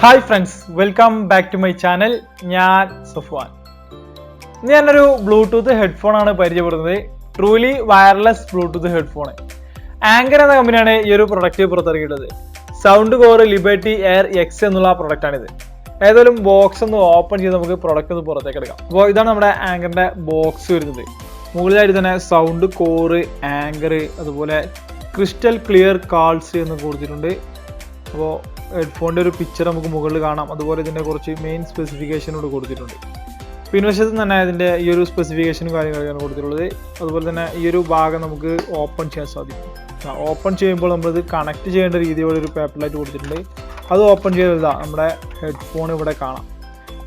Hi friends, welcome back to my channel. ഞാൻ സഫ്വാൻ. ഞാനൊരു bluetooth headphone ആണ് പരിചയപ്പെടുന്നത്. Truly wireless bluetooth headphone. Anker എന്ന കമ്പനിയാണ് ഈ ഒരു പ്രൊഡക്റ്റ് പുറത്തിറക്കിയിട്ടുള്ളത്. Soundcore Liberty Air X എന്നുള്ള പ്രൊഡക്റ്റാണിത്. ഏതായാലും ബോക്സ് ഒന്ന് ഓപ്പൺ ചെയ്ത് നമുക്ക് പ്രൊഡക്റ്റ് ഒന്ന് പുറത്തേക്ക് എടുക്കാം. അപ്പോൾ ഇതാണ് നമ്മുടെ ആങ്കറിന്റെ ബോക്സ് വരുന്നത്. മുകളിലായിട്ട് തന്നെ സൗണ്ട് കോറ്, ആങ്കർ, അതുപോലെ ക്രിസ്റ്റൽ ക്ലിയർ കാൾസ് എന്ന് കൊടുത്തിട്ടുണ്ട്. അപ്പോൾ ഹെഡ്ഫോണിൻ്റെ ഒരു പിക്ചർ നമുക്ക് മുകളിൽ കാണാം. അതുപോലെ ഇതിൻ്റെ കുറച്ച് മെയിൻ സ്പെസിഫിക്കേഷനോട് കൊടുത്തിട്ടുണ്ട്. പിൻവശത്ത് തന്നെ ഇതിൻ്റെ ഈ ഒരു സ്പെസിഫിക്കേഷനും കാര്യങ്ങളൊക്കെയാണ് കൊടുത്തിട്ടുള്ളത്. അതുപോലെ തന്നെ ഈ ഒരു ഭാഗം നമുക്ക് ഓപ്പൺ ചെയ്യാൻ സാധിക്കും. ഓപ്പൺ ചെയ്യുമ്പോൾ നമ്മളിത് കണക്ട് ചെയ്യേണ്ട രീതിയോടെ ഒരു പേപ്പറിലായിട്ട് കൊടുത്തിട്ടുണ്ട്. അത് ഓപ്പൺ ചെയ്തതാ നമ്മുടെ ഹെഡ്ഫോൺ ഇവിടെ കാണാം.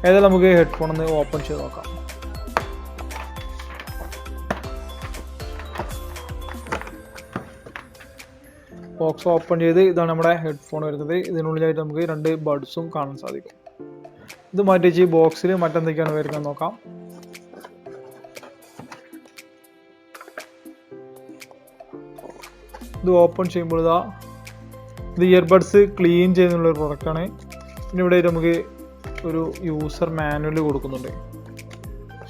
ഏതായാലും നമുക്ക് ഹെഡ്ഫോൺ ഒന്ന് ഓപ്പൺ ചെയ്ത് നോക്കാം. ബോക്സ് ഓപ്പൺ ചെയ്ത് ഇതാണ് നമ്മുടെ ഹെഡ്ഫോൺ വരുന്നത്. ഇതിനുള്ളിലായിട്ട് നമുക്ക് രണ്ട് ബഡ്സും കാണാൻ സാധിക്കും. ഇത് മാറ്റി വെച്ച് ബോക്സിൽ മറ്റെന്തൊക്കെയാണ് വരുന്നത് നോക്കാം. ഇത് ഓപ്പൺ ചെയ്യുമ്പോൾ ഇത് ഇയർബഡ്സ് ക്ലീൻ ചെയ്യുന്നുള്ള ഒരു പ്രൊഡക്റ്റാണ്. പിന്നെ ഇവിടെ നമുക്ക് ഒരു യൂസർ മാനുവൽ കൊടുക്കുന്നുണ്ട്.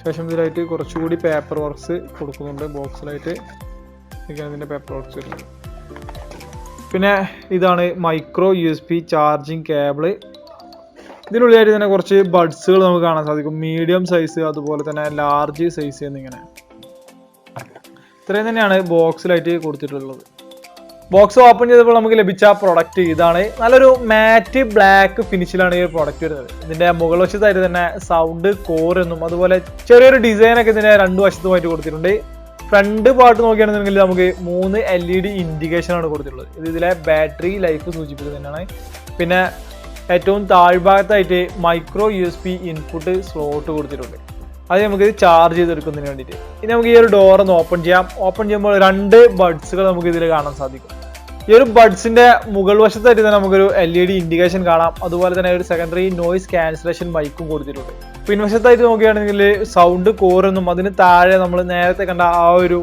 ശേഷം ഇതിലായിട്ട് കുറച്ചുകൂടി പേപ്പർ വർക്ക്സ് കൊടുക്കുന്നുണ്ട്. ബോക്സിലായിട്ട് ഇതൊക്കെയാണ് ഇതിൻ്റെ പേപ്പർ വർക്ക്സ് വരുന്നത്. പിന്നെ ഇതാണ് മൈക്രോ USB ചാർജിങ് കേബിള്. ഇതിനുള്ളിലായിട്ട് തന്നെ കുറച്ച് ബഡ്സുകൾ നമുക്ക് കാണാൻ സാധിക്കും. മീഡിയം സൈസ്, അതുപോലെ തന്നെ ലാർജ് സൈസ് എന്നിങ്ങനെ. ഇത്രയും തന്നെയാണ് ബോക്സിലായിട്ട് കൊടുത്തിട്ടുള്ളത്. ബോക്സ് ഓപ്പൺ ചെയ്തപ്പോൾ നമുക്ക് ലഭിച്ച പ്രൊഡക്റ്റ് ഇതാണ്. നല്ലൊരു മാറ്റ് ബ്ലാക്ക് ഫിനിഷിലാണ് ഈ പ്രൊഡക്റ്റ് വരുന്നത്. ഇതിന്റെ മുകൾ വശത്തായിട്ട് തന്നെ സൗണ്ട് കോർ എന്നും അതുപോലെ ചെറിയൊരു ഡിസൈനൊക്കെ ഇതിന്റെ രണ്ടു വശത്തുമായിട്ട് കൊടുത്തിട്ടുണ്ട്. ഫ്രണ്ട് പാർട്ട് നോക്കുകയാണെന്നുണ്ടെങ്കിൽ നമുക്ക് 3 LED ഇൻഡിക്കേഷൻ ആണ് കൊടുത്തിട്ടുള്ളത്. ഇത് ഇതിലെ ബാറ്ററി ലൈഫ് സൂചിപ്പിക്കുന്നതാണ്. പിന്നെ ഏറ്റവും താഴ്ഭാഗത്തായിട്ട് മൈക്രോ USB ഇൻപുട്ട് സ്ലോട്ട് കൊടുത്തിട്ടുണ്ട്. അത് നമുക്ക് ചാർജ് ചെയ്തെടുക്കുന്നതിന് വേണ്ടിയിട്ട്. ഇനി നമുക്ക് ഈ ഒരു ഡോർ ഒന്ന് ഓപ്പൺ ചെയ്യാം. ഓപ്പൺ ചെയ്യുമ്പോൾ 2 ബഡ്സുകൾ നമുക്ക് ഇതിൽ കാണാൻ സാധിക്കും. ഈ ഒരു ബഡ്സിന്റെ മുകൾ വശത്തായിട്ട് തന്നെ നമുക്കൊരു LED ഇൻഡിക്കേഷൻ കാണാം. അതുപോലെ തന്നെ ഒരു സെക്കൻഡറി നോയിസ് ക്യാൻസലേഷൻ മൈക്കും കൊടുത്തിട്ടുണ്ട്. പിൻവശത്തായിട്ട് നോക്കുകയാണെങ്കിൽ സൗണ്ട് കോർ എന്നും അതിന് താഴെ നമ്മൾ നേരത്തെ കണ്ട ആ ഒരു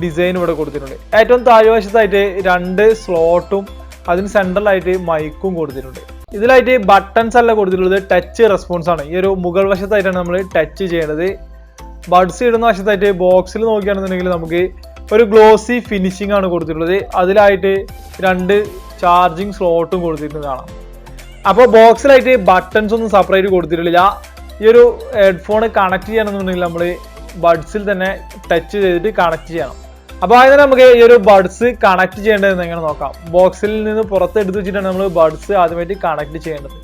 ഡിസൈൻ ഇവിടെ കൊടുത്തിട്ടുണ്ട്. ഏറ്റവും താഴ്വശത്തായിട്ട് 2 സ്ലോട്ടും അതിന് സെൻട്രലായിട്ട് മൈക്കും കൊടുത്തിട്ടുണ്ട്. ഇതിലായിട്ട് ബട്ടൺസ് അല്ല കൊടുത്തിട്ടുള്ളത്, ടച്ച് റെസ്പോൺസ് ആണ്. ഈ ഒരു മുകൾ വശത്തായിട്ടാണ് നമ്മൾ ടച്ച് ചെയ്യേണ്ടത്. ബഡ്സ് ഇടുന്ന വശത്തായിട്ട് ബോക്സിൽ നോക്കുകയാണെന്നുണ്ടെങ്കിൽ നമുക്ക് ഒരു ഗ്ലോസി ഫിനിഷിംഗ് ആണ് കൊടുത്തിട്ടുള്ളത്. അതിലായിട്ട് 2 ചാർജിങ് സ്ലോട്ടും കൊടുത്തിട്ടുണ്ട് കാണാം. അപ്പോൾ ബോക്സിലായിട്ട് ബട്ടൺസ് ഒന്നും സെപ്പറേറ്റ് കൊടുത്തിട്ടില്ല. ഈ ഒരു ഹെഡ്ഫോൺ കണക്ട് ചെയ്യണമെന്നുണ്ടെങ്കിൽ നമ്മൾ ബഡ്സിൽ തന്നെ ടച്ച് ചെയ്തിട്ട് കണക്ട് ചെയ്യണം. അപ്പോൾ അതിന് നമുക്ക് ഈ ഒരു ബഡ്സ് കണക്ട് ചെയ്യേണ്ടതെന്ന് എങ്ങനെ നോക്കാം. ബോക്സിൽ നിന്ന് പുറത്ത് എടുത്ത് വെച്ചിട്ടാണ് നമ്മൾ ബഡ്സ് ആദ്യമായിട്ട് കണക്ട് ചെയ്യേണ്ടത്.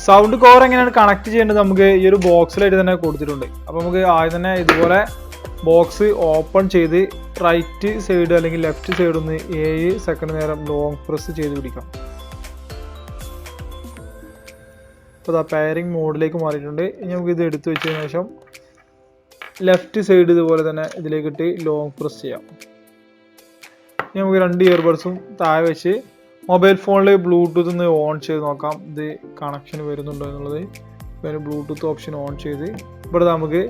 സൗണ്ട് കോർ എങ്ങനെയാണ് കണക്ട് ചെയ്യേണ്ടത് നമുക്ക് ഈ ഒരു ബോക്സിലായിട്ട് തന്നെ കൊടുത്തിട്ടുണ്ട്. അപ്പോൾ നമുക്ക് ആദ്യം തന്നെ ഇതുപോലെ ബോക്സ് ഓപ്പൺ ചെയ്ത് റൈറ്റ് സൈഡ് അല്ലെങ്കിൽ ലെഫ്റ്റ് സൈഡ് ഒന്ന് 7 സെക്കൻഡ് നേരം ലോങ് പ്രസ് ചെയ്ത് പിടിക്കാം. അപ്പോൾ പെയറിംഗ് മോഡിലേക്ക് മാറിയിട്ടുണ്ട്. ഇനി നമുക്ക് ഇത് എടുത്തു വെച്ചതിന് ശേഷം ലെഫ്റ്റ് സൈഡ് ഇതുപോലെ തന്നെ ഇതിലേക്ക് ഇട്ട് ലോങ് പ്രസ് ചെയ്യാം. ഇനി നമുക്ക് 2 ഇയർബഡ്സും താഴെ വെച്ച് മൊബൈൽ ഫോണിൽ ബ്ലൂടൂത്ത് ഒന്ന് ഓൺ ചെയ്ത് നോക്കാം. ഇത് കണക്ഷൻ വരുന്നുണ്ടോ എന്നുള്ളത്. പിന്നെ ബ്ലൂടൂത്ത് ഓപ്ഷൻ ഓൺ ചെയ്ത് ഇവിടെ നമുക്ക്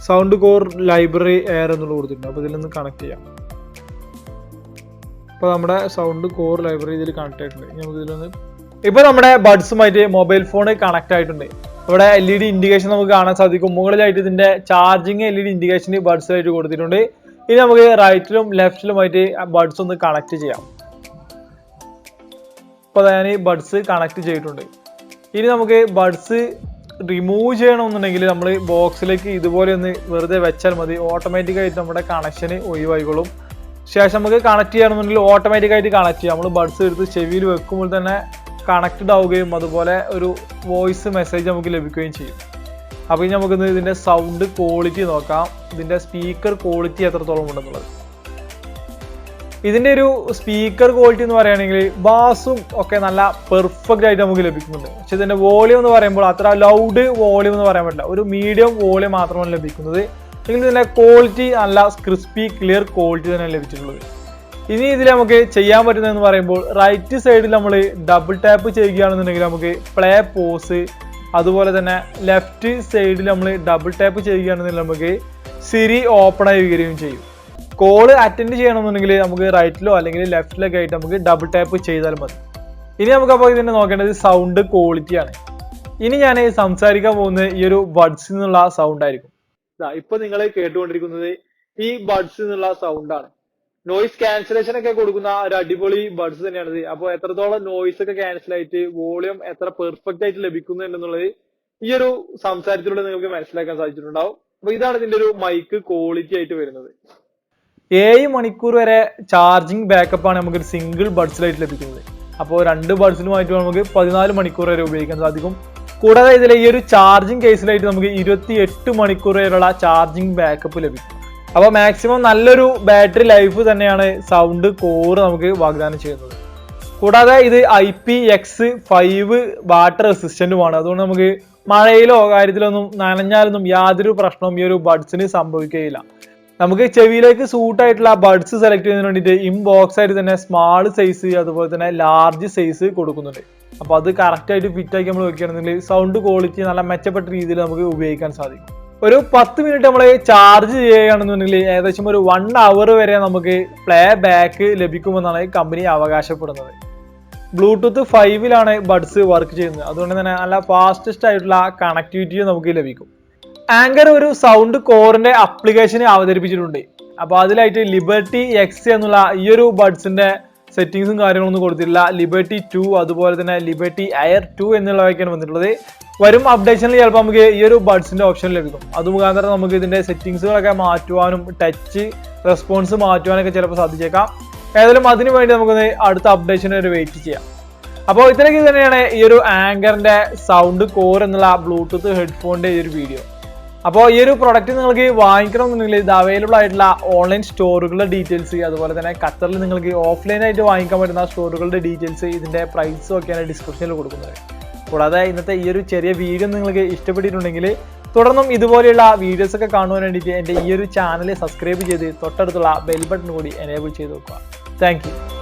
സൗണ്ട് കോർ ലൈബ്രറി എയർ എന്നുള്ള കൊടുത്തിട്ടുണ്ട്. അപ്പോൾ ഇതിൽ നിന്ന് കണക്ട് ചെയ്യാം. അപ്പോൾ നമ്മുടെ സൗണ്ട് കോർ ലൈബ്രറി ഇതിൽ കണക്ട് ആയിട്ടുണ്ട്. നമുക്ക് ഇതിലൊന്ന് ഇപ്പോൾ നമ്മുടെ ബഡ്സുമായിട്ട് മൊബൈൽ ഫോൺ കണക്ട് ആയിട്ടുണ്ട്. ഇവിടെ LED ഇൻഡിക്കേഷൻ നമുക്ക് കാണാൻ സാധിക്കും. മുകളിലായിട്ട് ഇതിന്റെ ചാർജിങ് LED ഇൻഡിക്കേഷൻ ബഡ്സിലായിട്ട് കൊടുത്തിട്ടുണ്ട്. ഇനി നമുക്ക് റൈറ്റിലും ലെഫ്റ്റിലുമായിട്ട് ബഡ്സ് ഒന്ന് കണക്ട് ചെയ്യാം. ഇപ്പോൾ ഞാൻ ഈ ബഡ്സ് കണക്ട് ചെയ്തിട്ടുണ്ട്. ഇനി നമുക്ക് ബഡ്സ് റിമൂവ് ചെയ്യണമെന്നുണ്ടെങ്കിൽ നമ്മൾ ബോക്സിലേക്ക് ഇതുപോലെ ഒന്ന് വെറുതെ വെച്ചാൽ മതി. ഓട്ടോമാറ്റിക്കായിട്ട് നമ്മുടെ കണക്ഷന് ഒഴിവായിക്കോളും. ശേഷം നമുക്ക് കണക്ട് ചെയ്യണമെന്നുണ്ടെങ്കിൽ ഓട്ടോമാറ്റിക്കായിട്ട് കണക്ട് ചെയ്യാം. നമ്മൾ ബഡ്സ് എടുത്ത് ചെവിയിൽ വെക്കുമ്പോൾ തന്നെ കണക്റ്റഡ് ആവുകയും അതുപോലെ ഒരു വോയിസ് മെസ്സേജ് നമുക്ക് ലഭിക്കുകയും ചെയ്യും. അപ്പോൾ ഇനി നമുക്കിന്ന് ഇതിൻ്റെ സൗണ്ട് ക്വാളിറ്റി നോക്കാം. ഇതിൻ്റെ സ്പീക്കർ ക്വാളിറ്റി എത്രത്തോളം ഉണ്ടെന്നുള്ളത്. ഇതിൻ്റെ ഒരു സ്പീക്കർ ക്വാളിറ്റി എന്ന് പറയുകയാണെങ്കിൽ ബാസും ഒക്കെ നല്ല പെർഫെക്റ്റ് ആയിട്ട് നമുക്ക് ലഭിക്കുന്നുണ്ട്. പക്ഷെ ഇതിൻ്റെ വോളിയം എന്ന് പറയുമ്പോൾ അത്ര ലൗഡ് വോളിയം എന്ന് പറയാൻ പറ്റില്ല. ഒരു മീഡിയം വോളിയം മാത്രമാണ് ലഭിക്കുന്നത്. എങ്കിൽ ഇതിൻ്റെ ക്വാളിറ്റി നല്ല ക്രിസ്പി ക്ലിയർ ക്വാളിറ്റി തന്നെയാണ് ലഭിച്ചിട്ടുള്ളത്. ഇനി ഇതിൽ നമുക്ക് ചെയ്യാൻ പറ്റുന്നതെന്ന് പറയുമ്പോൾ റൈറ്റ് സൈഡിൽ നമ്മൾ ഡബിൾ ടാപ്പ് ചെയ്യുകയാണെന്നുണ്ടെങ്കിൽ നമുക്ക് പ്ലേ പോസ്, അതുപോലെ തന്നെ ലെഫ്റ്റ് സൈഡിൽ നമ്മൾ ഡബിൾ ടാപ്പ് ചെയ്യുകയാണെന്നുണ്ടെങ്കിൽ നമുക്ക് സിരി ഓപ്പൺ ആയി വരികയും ചെയ്യും. കോള് അറ്റൻഡ് ചെയ്യണമെന്നുണ്ടെങ്കിൽ നമുക്ക് റൈറ്റിലോ അല്ലെങ്കിൽ ലെഫ്റ്റിലൊക്കെ ആയിട്ട് നമുക്ക് ഡബിൾ ടാപ്പ് ചെയ്താൽ മതി. ഇനി നമുക്ക് അപ്പോൾ ഇതിനെ നോക്കേണ്ടത് സൗണ്ട് ക്വാളിറ്റിയാണ്. ഇനി ഞാൻ സംസാരിക്കാൻ പോകുന്നത് ഈ ഒരു ബഡ്സ് എന്നുള്ള സൗണ്ട് ആയിരിക്കും. ഇപ്പൊ നിങ്ങൾ കേട്ടുകൊണ്ടിരിക്കുന്നത് ഈ ബഡ്സ് എന്നുള്ള സൗണ്ട് ആണ്. നോയിസ് ക്യാൻസലേഷൻ ഒക്കെ കൊടുക്കുന്ന ഒരു അടിപൊളി ബഡ്സ് തന്നെയാണിത്. അപ്പോൾ എത്രത്തോളം നോയിസ് ഒക്കെ ക്യാൻസൽ ആയിട്ട് വോളിയം എത്ര പെർഫെക്റ്റ് ആയിട്ട് ലഭിക്കുന്നു എന്നുള്ളത് ഈ ഒരു സംസാരത്തിലൂടെ നിങ്ങൾക്ക് മനസ്സിലാക്കാൻ സാധിച്ചിട്ടുണ്ടാവും. അപ്പൊ ഇതാണ് ഇതിന്റെ ഒരു മൈക്ക് ക്വാളിറ്റി ആയിട്ട് വരുന്നത്. 7 മണിക്കൂർ വരെ ചാർജിങ് ബാക്കപ്പ് ആണ് നമുക്ക് ഒരു സിംഗിൾ ബഡ്സിലായിട്ട് ലഭിക്കുന്നത്. അപ്പോൾ 2 ബഡ്സിലുമായിട്ട് നമുക്ക് 14 മണിക്കൂർ വരെ ഉപയോഗിക്കാൻ സാധിക്കും. കൂടാതെ ഇതിലെ ഈ ഒരു ചാർജിങ് കേസിലായിട്ട് നമുക്ക് 28 മണിക്കൂർ വരെയുള്ള ചാർജിങ് ബാക്കപ്പ് ലഭിക്കും. അപ്പോൾ മാക്സിമം നല്ലൊരു ബാറ്ററി ലൈഫ് തന്നെയാണ് സൗണ്ട് കോർ നമുക്ക് വാഗ്ദാനം ചെയ്യുന്നത്. കൂടാതെ ഇത് IPX5 വാട്ടർ റെസിസ്റ്റന്റുമാണ്. അതുകൊണ്ട് നമുക്ക് മഴയിലോ കാര്യത്തിലൊന്നും നനഞ്ഞാലൊന്നും യാതൊരു പ്രശ്നവും ഈ ഒരു ബഡ്സിന് സംഭവിക്കുകയില്ല. നമുക്ക് ചെവിയിലേക്ക് സൂട്ട് ആയിട്ടുള്ള ബഡ്സ് സെലക്ട് ചെയ്യുന്നതിന് വേണ്ടിയിട്ട് ഇൻബോക്സ് ആയിട്ട് തന്നെ സ്മാൾ സൈസ് അതുപോലെ തന്നെ ലാർജ് സൈസ് കൊടുക്കുന്നുണ്ട്. അപ്പോൾ അത് കറക്റ്റ് ആയിട്ട് ഫിറ്റ് ആക്കി നമ്മൾ വെക്കുകയാണെന്നുണ്ടെങ്കിൽ സൗണ്ട് ക്വാളിറ്റി നല്ല മെച്ചപ്പെട്ട രീതിയിൽ നമുക്ക് ഉപയോഗിക്കാൻ സാധിക്കും. ഒരു 10 മിനിറ്റ് നമ്മൾ ചാർജ് ചെയ്യുകയാണെന്നുണ്ടെങ്കിൽ ഏകദേശം ഒരു 1 അവർ വരെ നമുക്ക് പ്ലേ ബാക്ക് ലഭിക്കുമെന്നാണ് കമ്പനി അവകാശപ്പെടുന്നത്. ബ്ലൂടൂത്ത് 5 ബഡ്സ് വർക്ക് ചെയ്യുന്നത്. അതുകൊണ്ട് തന്നെ നല്ല ഫാസ്റ്റസ്റ്റ് ആയിട്ടുള്ള കണക്ടിവിറ്റി നമുക്ക് ലഭിക്കും. ആങ്കർ ഒരു സൗണ്ട് കോറിന്റെ ആപ്ലിക്കേഷൻ അവതരിപ്പിച്ചിട്ടുണ്ട്. അപ്പോൾ അതിലായിട്ട് ലിബർട്ടി എക്സ് എന്നുള്ള ഈ ഒരു ബഡ്സിന്റെ സെറ്റിംഗ്സും കാര്യങ്ങളൊന്നും കൊടുത്തിട്ടില്ല. ലിബർട്ടി 2 അതുപോലെ തന്നെ ലിബർട്ടി എയർ 2 എന്നുള്ളവയൊക്കെയാണ് വന്നിട്ടുള്ളത്. വരും അപ്ഡേഷനിൽ ചിലപ്പോൾ നമുക്ക് ഈ ഒരു ബഡ്സിന്റെ ഓപ്ഷൻ ലഭിക്കും. അത് മുഖാന്തരം നമുക്ക് ഇതിന്റെ സെറ്റിംഗ്സുകളൊക്കെ മാറ്റുവാനും ടച്ച് റെസ്പോൺസ് മാറ്റുവാനൊക്കെ ചിലപ്പോൾ സാധിച്ചേക്കാം. ഏതായാലും അതിനു വേണ്ടി നമുക്കൊന്ന് അടുത്ത അപ്ഡേഷന് വരെ വെയിറ്റ് ചെയ്യാം. അപ്പോൾ ഇത്രയൊക്കെ തന്നെയാണ് ഈ ഒരു ആങ്കറിന്റെ സൗണ്ട് കോർ എന്നുള്ള ബ്ലൂടൂത്ത് ഹെഡ്ഫോണിന്റെ ഈ ഒരു വീഡിയോ. അപ്പോൾ ഈ ഒരു പ്രൊഡക്റ്റ് നിങ്ങൾക്ക് വാങ്ങിക്കണമെന്നുണ്ടെങ്കിൽ ഇത് അവൈലബിൾ ആയിട്ടുള്ള ഓൺലൈൻ സ്റ്റോറുകളുടെ ഡീറ്റെയിൽസ് അതുപോലെ തന്നെ ഖത്തറിൽ നിങ്ങൾക്ക് ഓഫ്ലൈനായിട്ട് വാങ്ങിക്കാൻ പറ്റുന്ന സ്റ്റോറുകളുടെ ഡീറ്റെയിൽസ് ഇതിന്റെ പ്രൈസും ഒക്കെയാണ് ഡിസ്ക്രിപ്ഷനിൽ കൊടുക്കുന്നത്. കൂടാതെ ഇന്നത്തെ ഈ ഒരു ചെറിയ വീഡിയോ നിങ്ങൾക്ക് ഇഷ്ടപ്പെട്ടിട്ടുണ്ടെങ്കിൽ തുടർന്നും ഇതുപോലെയുള്ള വീഡിയോസ് ഒക്കെ കാണുവാൻ വേണ്ടിയിട്ട് എൻ്റെ ഈ ഒരു ചാനൽ സബ്സ്ക്രൈബ് ചെയ്ത് തൊട്ടടുത്തുള്ള ബെൽ ബട്ടൺ കൂടി എനേബിൾ ചെയ്ത് വെക്കുക. Thank you.